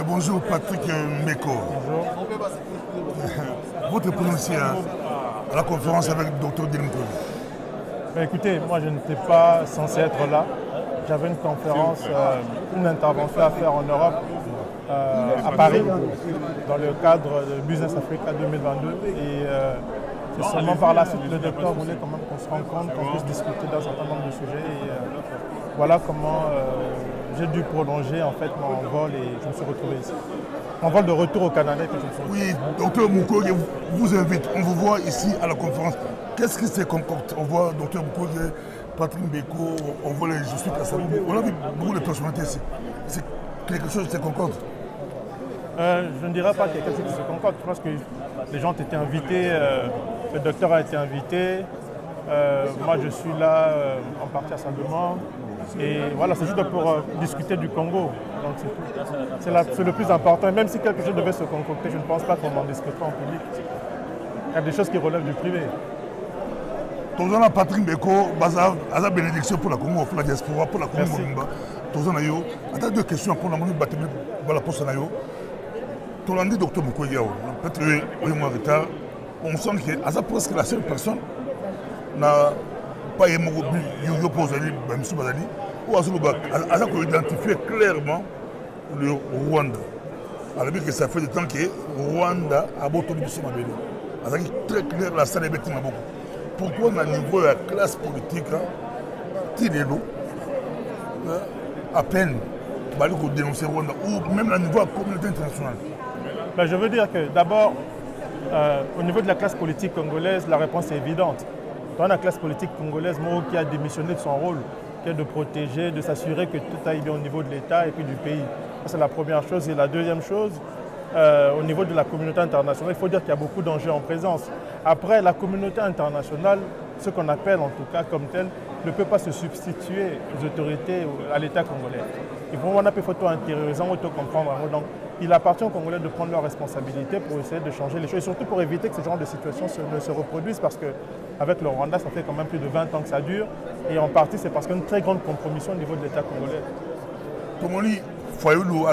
Bonjour Patrick Mbeko. Bonjour. Votre prononciation à la conférence avec le docteur Delimko. Écoutez, moi je n'étais pas censé être là. J'avais une conférence, une intervention à faire en Europe, à Paris, dans le cadre de Business Africa 2022. Et c'est seulement par la suite le docteur voulait quand même qu'on se rencontre, qu'on puisse discuter d'un certain nombre de sujets. Et voilà comment j'ai dû prolonger en fait mon vol et je me suis retrouvé ici. Mon vol de retour au Canada que je me suis retrouvé. Oui, docteur Mukwege vous invite. On vous voit ici à la conférence. Qu'est-ce que c'est concorde? On voit docteur Mukwege, Patrick Mbeko, on voit les Je suis Kassabou. On a vu beaucoup de personnalités ici. C'est quelque chose qui se concorde? Je ne dirais pas qu'il y a quelque chose qui se concorde. Je pense que les gens ont été invités, le docteur a été invité. Moi, je suis là en partie à sa demande. Et voilà, c'est juste pour discuter du Congo. Donc c'est le plus important. Et même si quelque chose devait se concocter, je ne pense pas qu'on en discutera en public. Il y a des choses qui relèvent du privé. Tozana Patrick Mbeko, Baza bénédiction pour la Congo, pour la diaspora, pour la Congo. Tozana yo. Attends, deux questions pour la Congo, la poste nayo. Tolandi docteur Mukwege, peut-être oui, moins retard. On sent que c'est presque la seule personne n'a pas aimé le Pozali, M. Bazali, ou à identifier clairement le Rwanda. Alors que ça fait du temps que Rwanda a beaucoup de choses à dire. C'est très clair, la salle est beaucoup. Pourquoi, au niveau de la classe politique, Tidelo, à peine, il dénoncer Rwanda, ou même au niveau de la communauté internationale? Ben, je veux dire que d'abord, au niveau de la classe politique congolaise, la réponse est évidente. Dans la classe politique congolaise, Moro qui a démissionné de son rôle, qui est de protéger, de s'assurer que tout aille bien au niveau de l'État et puis du pays. C'est la première chose. Et la deuxième chose, au niveau de la communauté internationale, il faut dire qu'il y a beaucoup d'enjeux en présence. Après, la communauté internationale, ce qu'on appelle en tout cas comme tel, ne peut pas se substituer aux autorités, à l'État congolais. Il faut qu'on photo intériorisant, auto comprendre. Donc, il appartient aux Congolais de prendre leurs responsabilités pour essayer de changer les choses et surtout pour éviter que ce genre de situation ne se reproduise parce qu'avec le Rwanda, ça fait quand même plus de 20 ans que ça dure et en partie, c'est parce qu'il y a une très grande compromission au niveau de l'État congolais. Comment il faut aller aux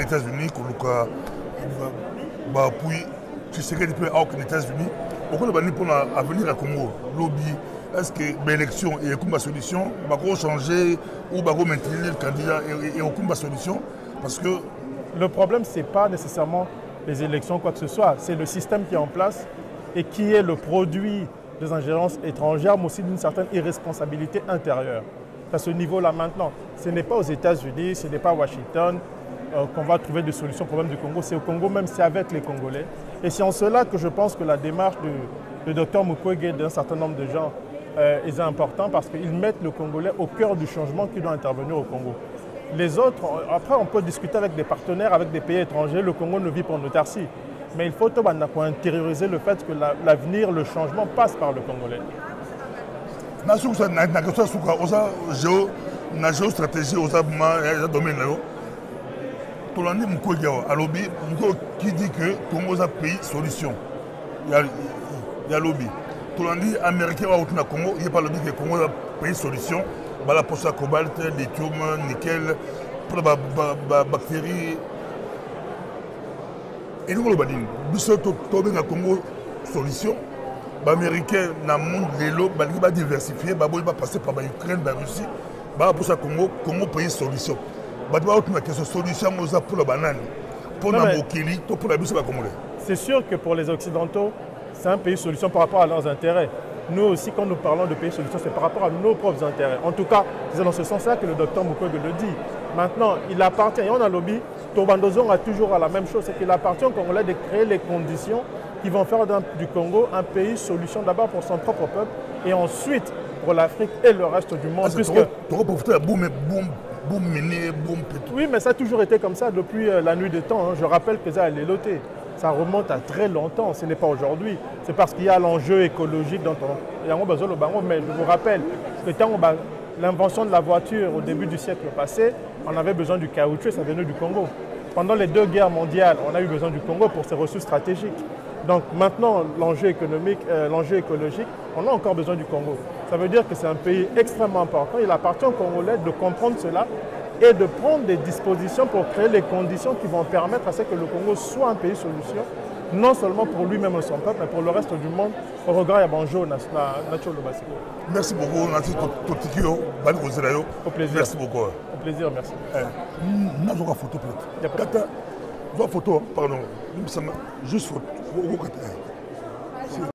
États-Unis, puis tu sais qu'il peut aller aux États-Unis, pourquoi on va venir à Congo, lobby? Est-ce que l'élection et la solution va changer ou va maintenir le candidat et aucune solution? Parce que le problème, ce n'est pas nécessairement les élections, quoi que ce soit. C'est le système qui est en place et qui est le produit des ingérences étrangères, mais aussi d'une certaine irresponsabilité intérieure. À ce niveau-là maintenant, ce n'est pas aux États-Unis, ce n'est pas à Washington qu'on va trouver des solutions au problème du Congo. C'est au Congo même, c'est avec les Congolais. Et c'est en cela que je pense que la démarche du docteur Mukwege et d'un certain nombre de gens est importante parce qu'ils mettent le Congolais au cœur du changement qui doit intervenir au Congo. Les autres, après on peut discuter avec des partenaires, avec des pays étrangers, le Congo ne vit pas en autarcie. Mais il faut intérioriser le fait que l'avenir, le changement passe par le Congolais. La géostratégie au domaine qui dit que le Congo est un pays solution. Il y a lobby. Tolandi américain au Congo, il n'y a pas le dit que le Congo est un pays solution. La poche cobalt, lithium, nickel, pour les bactéries. Et nous, nous avons un Congo solution. Les Américains, dans le monde, ils vont diversifier, ils vont passer par l'Ukraine, la Russie. Pour ça, Congo pays solution. Ils vont avoir une solution pour la banane, pour la Mokili, pour la Russie. C'est sûr que pour les Occidentaux, c'est un pays solution par rapport à leurs intérêts. Nous aussi, quand nous parlons de pays solutions, c'est par rapport à nos propres intérêts. En tout cas, c'est dans ce sens-là que le docteur Mukwege le dit. Maintenant, il appartient, et on a lobby, Tobandozon a toujours à la même chose, c'est qu'il appartient aux Congolais de créer les conditions qui vont faire du Congo un pays solution d'abord pour son propre peuple et ensuite pour l'Afrique et le reste du monde. Oui, mais ça a toujours été comme ça depuis la nuit des temps. Je rappelle que ça a l'éloté. Ça remonte à très longtemps, ce n'est pas aujourd'hui. C'est parce qu'il y a l'enjeu écologique dont mais je vous rappelle que l'invention de la voiture au début du siècle passé, on avait besoin du caoutchouc, ça venait du Congo. Pendant les 2 guerres mondiales, on a eu besoin du Congo pour ses ressources stratégiques. Donc maintenant, l'enjeu économique, l'enjeu écologique, on a encore besoin du Congo. Ça veut dire que c'est un pays extrêmement important. Il appartient aux Congolais de comprendre cela et de prendre des dispositions pour créer les conditions qui vont permettre à ce que le Congo soit un pays solution, non seulement pour lui-même et son peuple, mais pour le reste du monde, au regard de Banjo, Nacho Lobasiko. Merci beaucoup, Nancy Totikio, Bali Ozerayo. Au plaisir. Merci beaucoup. Au plaisir, merci. N'a pas photo peut-être. Il y a pas de photo, pardon. Juste photo.